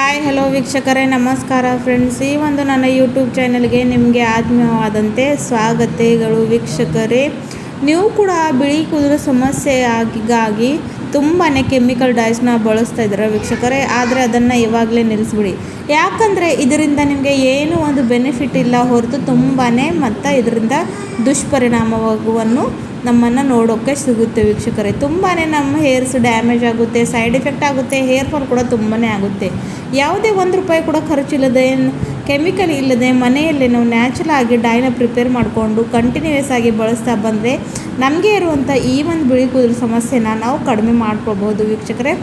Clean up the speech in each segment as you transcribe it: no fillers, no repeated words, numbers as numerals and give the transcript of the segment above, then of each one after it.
Hi hello ವೀಕ್ಷಕರೇ, ನಮಸ್ಕಾರ friends. ಈ ಒಂದು ನನ್ನ ಯೂಟ್ಯೂಬ್ ಚಾನಲ್ಗೆ ನಿಮಗೆ ಆತ್ಮೀಯವಾದಂತೆ ಸ್ವಾಗತಗಳು ವೀಕ್ಷಕರೇ. ನೀವು ಕೂಡ ಬಿಳಿ ಕೂದಲು ಸಮಸ್ಯೆ ಆಗಿ ತುಂಬಾ ಕೆಮಿಕಲ್ ಡೈಸ್ನ ಬಳಸ್ತಾ ಇದ್ದೀರ ವೀಕ್ಷಕರೇ. ಆದರೆ ಅದನ್ನು ಇವಾಗಲೇ ನಿಲ್ಲಿಸ್ಬಿಡಿ. ಯಾಕಂದರೆ ಇದರಿಂದ ನಿಮಗೆ ಏನೂ ಒಂದು ಬೆನಿಫಿಟ್ ಇಲ್ಲ ಹೊರತು ತುಂಬಾ ಮತ್ತು ಇದರಿಂದ ದುಷ್ಪರಿಣಾಮವನ್ನು ನಮ್ಮನ್ನು ನೋಡೋಕ್ಕೆ ಸಿಗುತ್ತೆ ವೀಕ್ಷಕರೇ. ತುಂಬಾ ನಮ್ಮ ಹೇರ್ಸ್ ಡ್ಯಾಮೇಜ್ ಆಗುತ್ತೆ, ಸೈಡ್ ಎಫೆಕ್ಟ್ ಆಗುತ್ತೆ, ಹೇರ್ ಫಾಲ್ ಕೂಡ ತುಂಬಾ ಆಗುತ್ತೆ. ಯಾವುದೇ ₹1 ಕೂಡ ಖರ್ಚಿಲ್ಲದೆ, ಕೆಮಿಕಲ್ ಇಲ್ಲದೆ ಮನೆಯಲ್ಲೇ ನಾವು ನ್ಯಾಚುರಲ್ ಆಗಿ ಡೈನ ಪ್ರಿಪೇರ್ ಮಾಡಿಕೊಂಡು ಕಂಟಿನ್ಯೂಯಸ್ ಆಗಿ ಬಳಸ್ತಾ ಬಂದರೆ ನಮಗೆ ಇರುವಂಥ ಈ ಒಂದು ಬಿಳಿ ಕೂದಲು ಸಮಸ್ಯೆನ ನಾವು ಕಡಿಮೆ ಮಾಡ್ಕೊಳ್ಬೋದು ವೀಕ್ಷಕರೇ.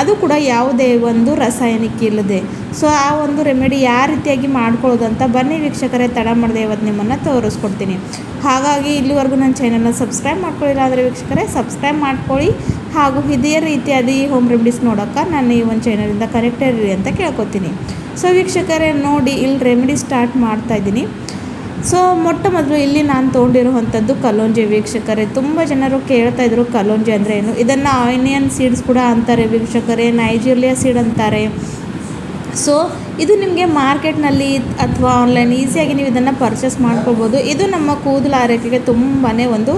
ಅದು ಕೂಡ ಯಾವುದೇ ಒಂದು ರಾಸಾಯನಿಕ ಇಲ್ಲದೆ. ಸೊ ಆ ಒಂದು ರೆಮಿಡಿ ಯಾವ ರೀತಿಯಾಗಿ ಮಾಡ್ಕೊಳ್ಳೋದು ಅಂತ ಬನ್ನಿ ವೀಕ್ಷಕರೇ, ತಡ ಮಾಡದೆ ಇವತ್ತು ನಿಮ್ಮನ್ನು ತೋರಿಸ್ಕೊಡ್ತೀನಿ. ಹಾಗಾಗಿ ಇಲ್ಲಿವರೆಗೂ ನನ್ನ ಚಾನಲ್ನ ಸಬ್ಸ್ಕ್ರೈಬ್ ಮಾಡ್ಕೊಳ್ಳಿಲ್ಲ ಅಂದರೆ ವೀಕ್ಷಕರೇ ಸಬ್ಸ್ಕ್ರೈಬ್ ಮಾಡ್ಕೊಳ್ಳಿ. ಹಾಗೂ ಇದೇ ರೀತಿಯಾದ ಈ ಹೋಮ್ ರೆಮಿಡೀಸ್ ನೋಡೋಕ್ಕೆ ನಾನು ಈ ಒಂದು ಚಾನಲಿಂದ ಕನೆಕ್ಟೆಡ್ ಇರಿ ಅಂತ ಕೇಳ್ಕೊತೀನಿ. ಸೊ ವೀಕ್ಷಕರೇ ನೋಡಿ, ಇಲ್ಲಿ ರೆಮಿಡಿ ಸ್ಟಾರ್ಟ್ ಮಾಡ್ತಾಯಿದ್ದೀನಿ. ಸೊ ಮೊಟ್ಟ ಮೊದಲು ಇಲ್ಲಿ ನಾನು ತೊಗೊಂಡಿರುವಂಥದ್ದು ಕಲೋಂಜಿ ವೀಕ್ಷಕರೇ. ತುಂಬ ಜನರು ಕೇಳ್ತಾಯಿದ್ರು ಕಲೋಂಜಿ ಅಂದರೆ ಏನು. ಇದನ್ನು ಆನಿಯನ್ ಸೀಡ್ಸ್ ಕೂಡ ಅಂತಾರೆ ವೀಕ್ಷಕರೇ, ನೈಜೀರಿಯಾ ಸೀಡ್ ಅಂತಾರೆ. ಸೊ ಇದು ನಿಮಗೆ ಮಾರ್ಕೆಟ್ನಲ್ಲಿ ಅಥವಾ ಆನ್ಲೈನ್ ಈಸಿಯಾಗಿ ನೀವು ಇದನ್ನು ಪರ್ಚೇಸ್ ಮಾಡ್ಕೊಳ್ಬೋದು. ಇದು ನಮ್ಮ ಕೂದಲು ಆರೈಕೆಗೆ ತುಂಬಾ ಒಂದು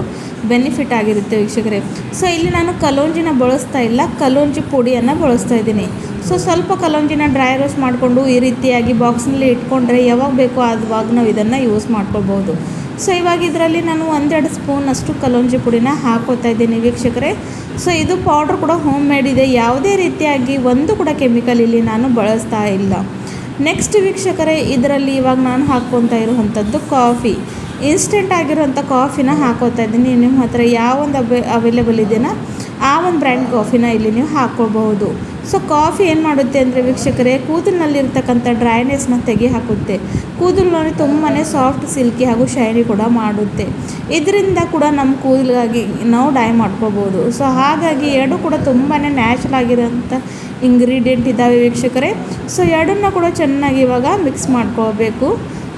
ಬೆನಿಫಿಟ್ ಆಗಿರುತ್ತೆ ವೀಕ್ಷಕರೇ. ಸೊ ಇಲ್ಲಿ ನಾನು ಕಲೋಂಜಿನ ಬಳಸ್ತಾ ಇಲ್ಲ, ಕಲೋಂಜಿ ಪುಡಿಯನ್ನು ಬಳಸ್ತಾ ಇದ್ದೀನಿ. ಸೊ ಸ್ವಲ್ಪ ಕಲೋಂಜಿನ ಡ್ರೈ ರೋಸ್ಟ್ ಮಾಡಿಕೊಂಡು ಈ ರೀತಿಯಾಗಿ ಬಾಕ್ಸ್ನಲ್ಲಿ ಇಟ್ಕೊಂಡ್ರೆ ಯಾವಾಗ ಬೇಕೋ ಆವಾಗ ನಾವು ಇದನ್ನು ಯೂಸ್ ಮಾಡ್ಕೊಳ್ಬೋದು. ಸೊ ಇವಾಗ ಇದರಲ್ಲಿ ನಾನು 1-2 ಸ್ಪೂನ್ ಅಷ್ಟು ಕಲೋಂಜಿ ಪುಡಿನ ಹಾಕೋತಾ ಇದ್ದೀನಿ ವೀಕ್ಷಕರೇ. ಸೊ ಇದು ಪೌಡ್ರ್ ಕೂಡ ಹೋಮ್ ಮೇಡ್ ಇದೆ, ಯಾವುದೇ ರೀತಿಯಾಗಿ ಒಂದು ಕೂಡ ಕೆಮಿಕಲ್ ಇಲ್ಲಿ ನಾನು ಬಳಸ್ತಾ ಇಲ್ಲ. ನೆಕ್ಸ್ಟ್ ವೀಕ್ಷಕರೇ, ಇದರಲ್ಲಿ ಇವಾಗ ನಾನು ಹಾಕ್ಕೊತಾ ಇರುವಂಥದ್ದು ಕಾಫಿ, ಇನ್ಸ್ಟೆಂಟ್ ಆಗಿರುವಂಥ ಕಾಫಿನ ಹಾಕೋತಾ ಇದ್ದೀನಿ. ನಿಮ್ಮ ಹತ್ರ ಯಾವ ಒಂದು ಅವೈಲೇಬಲ್ ಇದೆಯಾ ಆ ಒಂದು ಬ್ರ್ಯಾಂಡ್ ಕಾಫಿನ ಇಲ್ಲಿ ನೀವು ಹಾಕ್ಕೊಳ್ಬಹುದು. ಸೊ ಕಾಫಿ ಏನು ಮಾಡುತ್ತೆ ಅಂದರೆ ವೀಕ್ಷಕರೇ, ಕೂದಲಿನಲ್ಲಿರ್ತಕ್ಕಂಥ ಡ್ರೈನೆಸ್ನ ಹಾಕುತ್ತೆ. ಕೂದಲಲ್ಲಿ ತುಂಬಾ ಸಾಫ್ಟ್, ಸಿಲ್ಕಿ ಹಾಗೂ ಶೈನಿ ಕೂಡ ಮಾಡುತ್ತೆ. ಇದರಿಂದ ಕೂಡ ನಮ್ಮ ಕೂದಲಿಗಾಗಿ ನಾವು ಡೈ ಮಾಡ್ಕೋಬೋದು. ಸೊ ಹಾಗಾಗಿ ಎರಡು ಕೂಡ ತುಂಬಾ ನ್ಯಾಚುರಲ್ ಆಗಿರೋಂಥ ಇಂಗ್ರೀಡಿಯೆಂಟ್ ಇದ್ದಾವೆ ವೀಕ್ಷಕರೇ. ಸೊ ಎರಡನ್ನ ಕೂಡ ಚೆನ್ನಾಗಿ ಇವಾಗ ಮಿಕ್ಸ್ ಮಾಡ್ಕೋಬೇಕು.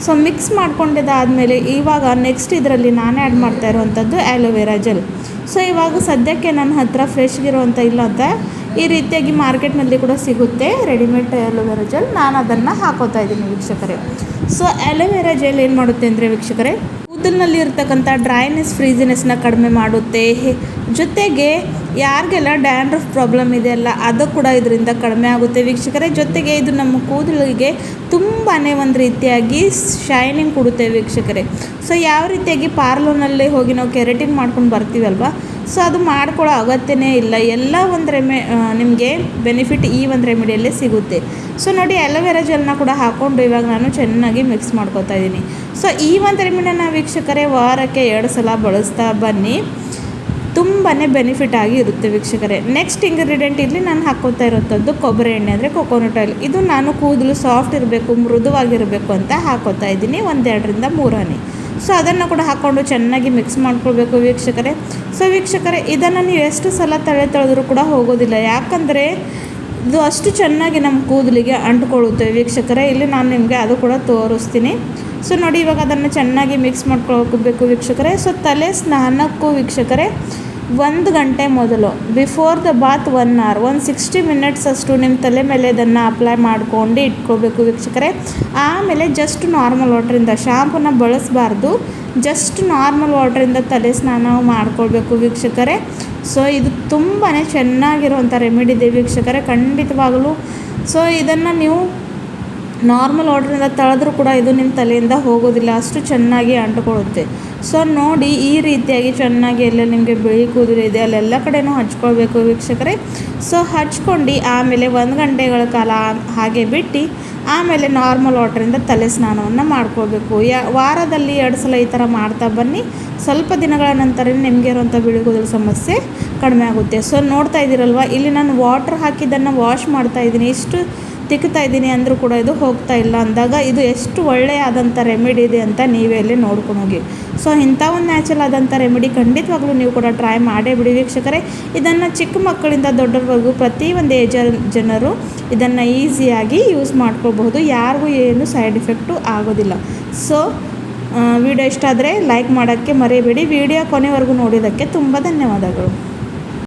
ಸೊ ಮಿಕ್ಸ್ ಮಾಡ್ಕೊಂಡಿದ್ದಾದಮೇಲೆ ಇವಾಗ ನೆಕ್ಸ್ಟ್ ಇದರಲ್ಲಿ ನಾನು ಆ್ಯಡ್ ಮಾಡ್ತಾ ಇರುವಂಥದ್ದು ಆ್ಯಲೋವೆರಾ ಜೆಲ್. ಸೊ ಇವಾಗ ಸದ್ಯಕ್ಕೆ ನನ್ನ ಹತ್ರ ಫ್ರೆಶ್ಗಿರುವಂಥ ಇಲ್ಲ ಅಂತ ಈ ರೀತಿಯಾಗಿ ಮಾರ್ಕೆಟ್ನಲ್ಲಿ ಕೂಡ ಸಿಗುತ್ತೆ ರೆಡಿಮೇಡ್ ಆ್ಯಲೋವೆರಾ ಜೆಲ್. ನಾನು ಅದನ್ನು ಹಾಕೋತಾ ಇದ್ದೀನಿ ವೀಕ್ಷಕರೇ. ಸೊ ಆ್ಯಲೋವೆರಾ ಜೆಲ್ ಏನು ಮಾಡುತ್ತೆ ಅಂದರೆ ವೀಕ್ಷಕರೇ, ಕೂದಲಿನಲ್ಲಿ ಇರ್ತಕ್ಕಂಥ ಡ್ರೈನೆಸ್, ಫ್ರೀಸಿನೆಸ್ನ ಕಡಿಮೆ ಮಾಡುತ್ತೆ. ಜೊತೆಗೆ ಯಾರಿಗೆಲ್ಲ ಡ್ಯಾಂಡ್ರಫ್ ಪ್ರಾಬ್ಲಮ್ ಇದೆಯಲ್ಲ ಅದು ಕೂಡ ಇದರಿಂದ ಕಡಿಮೆ ಆಗುತ್ತೆ ವೀಕ್ಷಕರೇ. ಜೊತೆಗೆ ಇದು ನಮ್ಮ ಕೂದಲಿಗೆ ತುಂಬಾ ಒಂದು ರೀತಿಯಾಗಿ ಶೈನಿಂಗ್ ಕೊಡುತ್ತೆ ವೀಕ್ಷಕರೇ. ಸೊ ಯಾವ ರೀತಿಯಾಗಿ ಪಾರ್ಲರ್ನಲ್ಲಿ ಹೋಗಿ ನಾವು ಕೆರಾಟಿನ್ ಮಾಡ್ಕೊಂಡು ಬರ್ತೀವಲ್ವ, ಸೊ ಅದು ಮಾಡ್ಕೊಳ್ಳೋ ಅಗತ್ಯನೇ ಇಲ್ಲ. ಎಲ್ಲ ಒಂದು ನಿಮಗೆ ಬೆನಿಫಿಟ್ ಈ ಒಂದು ರೆಮಿಡಿಯಲ್ಲೇ ಸಿಗುತ್ತೆ. ಸೊ ನೋಡಿ, ಅಲೋವೆರಾ ಜೆಲ್ನ ಕೂಡ ಹಾಕ್ಕೊಂಡು ಇವಾಗ ನಾನು ಚೆನ್ನಾಗಿ ಮಿಕ್ಸ್ ಮಾಡ್ಕೊತಾ ಇದ್ದೀನಿ. ಸೊ ಈ ಒಂದು ರೆಮಿಡಿನ ವೀಕ್ಷಕರೇ ವಾರಕ್ಕೆ 2 ಸಲ ಬಳಸ್ತಾ ಬನ್ನಿ, ತುಂಬಾ ಬೆನಿಫಿಟ್ ಆಗಿ ಇರುತ್ತೆ ವೀಕ್ಷಕರೇ. ನೆಕ್ಸ್ಟ್ ಇಂಗ್ರೀಡಿಯೆಂಟ್ ಇಲ್ಲಿ ನಾನು ಹಾಕ್ಕೊತಾ ಇರೋಂಥದ್ದು ಕೊಬ್ಬರಿ ಎಣ್ಣೆ ಅಂದರೆ ಕೊಕೊನಟ್ ಆಯಿಲ್. ಇದು ನಾನು ಕೂದಲು ಸಾಫ್ಟ್ ಇರಬೇಕು, ಮೃದುವಾಗಿರಬೇಕು ಅಂತ ಹಾಕ್ಕೊತಾ ಇದ್ದೀನಿ 1-2-3 ಹನಿ. ಸೊ ಅದನ್ನು ಕೂಡ ಹಾಕ್ಕೊಂಡು ಚೆನ್ನಾಗಿ ಮಿಕ್ಸ್ ಮಾಡ್ಕೊಳ್ಬೇಕು ವೀಕ್ಷಕರೇ. ಸೊ ವೀಕ್ಷಕರೇ, ಇದನ್ನು ನೀವು ಎಷ್ಟು ಸಲ ತೊಳೆದ್ರೂ ಕೂಡ ಹೋಗೋದಿಲ್ಲ, ಯಾಕಂದರೆ ಇದು ಅಷ್ಟು ಚೆನ್ನಾಗಿ ನಮ್ಮ ಕೂದಲಿಗೆ ಅಂಟ್ಕೊಳ್ಳುತ್ತೆ ವೀಕ್ಷಕರೇ. ಇಲ್ಲಿ ನಾನು ನಿಮಗೆ ಅದು ಕೂಡ ತೋರಿಸ್ತೀನಿ. ಸೊ ನೋಡಿ, ಇವಾಗ ಅದನ್ನು ಚೆನ್ನಾಗಿ ಮಿಕ್ಸ್ ಮಾಡ್ಕೊಳ್ಬೇಕು ವೀಕ್ಷಕರೇ. ಸೊ ತಲೆ ಸ್ನಾನಕ್ಕೂ ವೀಕ್ಷಕರೇ 1 ಗಂಟೆ ಮೊದಲು before the bath 1 hour 160 minutes ಅಷ್ಟು ನಿಮ್ಮ ತಲೆ ಮೇಲೆ ಇದನ್ನು ಅಪ್ಲೈ ಮಾಡ್ಕೊಂಡು ಇಟ್ಕೋಬೇಕು ವೀಕ್ಷಕರೇ. ಆಮೇಲೆ ಜಸ್ಟ್ ನಾರ್ಮಲ್ ವಾಟ್ರಿಂದ, ಶಾಂಪೂನ ಬಳಸಬಾರ್ದು, ಜಸ್ಟ್ ನಾರ್ಮಲ್ ವಾಟ್ರಿಂದ ತಲೆ ಸ್ನಾನ ಮಾಡ್ಕೊಳ್ಬೇಕು ವೀಕ್ಷಕರೇ. ಸೊ ಇದು ತುಂಬಾ ಚೆನ್ನಾಗಿರುವಂಥ ರೆಮಿಡಿ ಇದೆ ವೀಕ್ಷಕರೇ, ಖಂಡಿತವಾಗಲೂ. ಸೊ ಇದನ್ನು ನೀವು ನಾರ್ಮಲ್ ವಾಟ್ರಿಂದ ತೊಳೆದ್ರೂ ಕೂಡ ಇದು ನಿಮ್ಮ ತಲೆಯಿಂದ ಹೋಗೋದಿಲ್ಲ, ಅಷ್ಟು ಚೆನ್ನಾಗಿ ಅಂಟ್ಕೊಳ್ಳುತ್ತೆ. ಸೊ ನೋಡಿ, ಈ ರೀತಿಯಾಗಿ ಚೆನ್ನಾಗಿ ಎಲ್ಲ ನಿಮಗೆ ಬಿಳಿ ಕೂದಲು ಇದೆ ಅಲ್ಲೆಲ್ಲ ಕಡೆನೂ ಹಚ್ಕೊಳ್ಬೇಕು ವೀಕ್ಷಕರೇ. ಸೊ ಹಚ್ಕೊಂಡು ಆಮೇಲೆ 1 ಗಂಟೆಗಳ ಕಾಲ ಹಾಗೆ ಬಿಟ್ಟು ಆಮೇಲೆ ನಾರ್ಮಲ್ ವಾಟ್ರಿಂದ ತಲೆ ಸ್ನಾನವನ್ನು ಮಾಡ್ಕೊಳ್ಬೇಕು. ವಾರದಲ್ಲಿ 2 ಸಲ ಈ ಥರ ಮಾಡ್ತಾ ಬನ್ನಿ. ಸ್ವಲ್ಪ ದಿನಗಳ ನಂತರ ನಿಮಗೆ ಇರುವಂಥ ಬಿಳಿ ಕೂದಲು ಸಮಸ್ಯೆ ಕಡಿಮೆ ಆಗುತ್ತೆ. ಸೊ ನೋಡ್ತಾ ಇದ್ದೀರಲ್ವ, ಇಲ್ಲಿ ನಾನು ವಾಟ್ರ್ ಹಾಕಿದ್ದನ್ನು ವಾಶ್ ಮಾಡ್ತಾಯಿದ್ದೀನಿ, ಇಷ್ಟು ತಿಕ್ತಾ ಇದ್ದೀನಿ ಅಂದರೂ ಕೂಡ ಇದು ಹೋಗ್ತಾ ಇಲ್ಲ ಅಂದಾಗ ಇದು ಎಷ್ಟು ಒಳ್ಳೆಯಾದಂಥ ರೆಮಿಡಿ ಇದೆ ಅಂತ ನೀವೇ ಅಲ್ಲಿ ನೋಡ್ಕೊಂಡು ಹೋಗಿ. ಸೊ ಇಂಥ ಒಂದು ನ್ಯಾಚುರಲ್ ಆದಂಥ ರೆಮಿಡಿ ಖಂಡಿತವಾಗ್ಲೂ ನೀವು ಕೂಡ ಟ್ರೈ ಮಾಡೇ ಬಿಡಿ ವೀಕ್ಷಕರೇ. ಇದನ್ನು ಚಿಕ್ಕ ಮಕ್ಕಳಿಂದ ದೊಡ್ಡವರೆಗೂ ಪ್ರತಿಯೊಂದು ಏಜ್ ಜನರು ಇದನ್ನು ಈಸಿಯಾಗಿ ಯೂಸ್ ಮಾಡ್ಕೊಳ್ಬಹುದು, ಯಾರಿಗೂ ಏನು ಸೈಡ್ ಎಫೆಕ್ಟು ಆಗೋದಿಲ್ಲ. ಸೊ ವಿಡಿಯೋ ಇಷ್ಟ ಆದರೆ ಲೈಕ್ ಮಾಡೋಕ್ಕೆ ಮರೆಯಬೇಡಿ. ವಿಡಿಯೋ ಕೊನೆವರೆಗೂ ನೋಡಿದ್ದಕ್ಕೆ ತುಂಬ ಧನ್ಯವಾದಗಳು.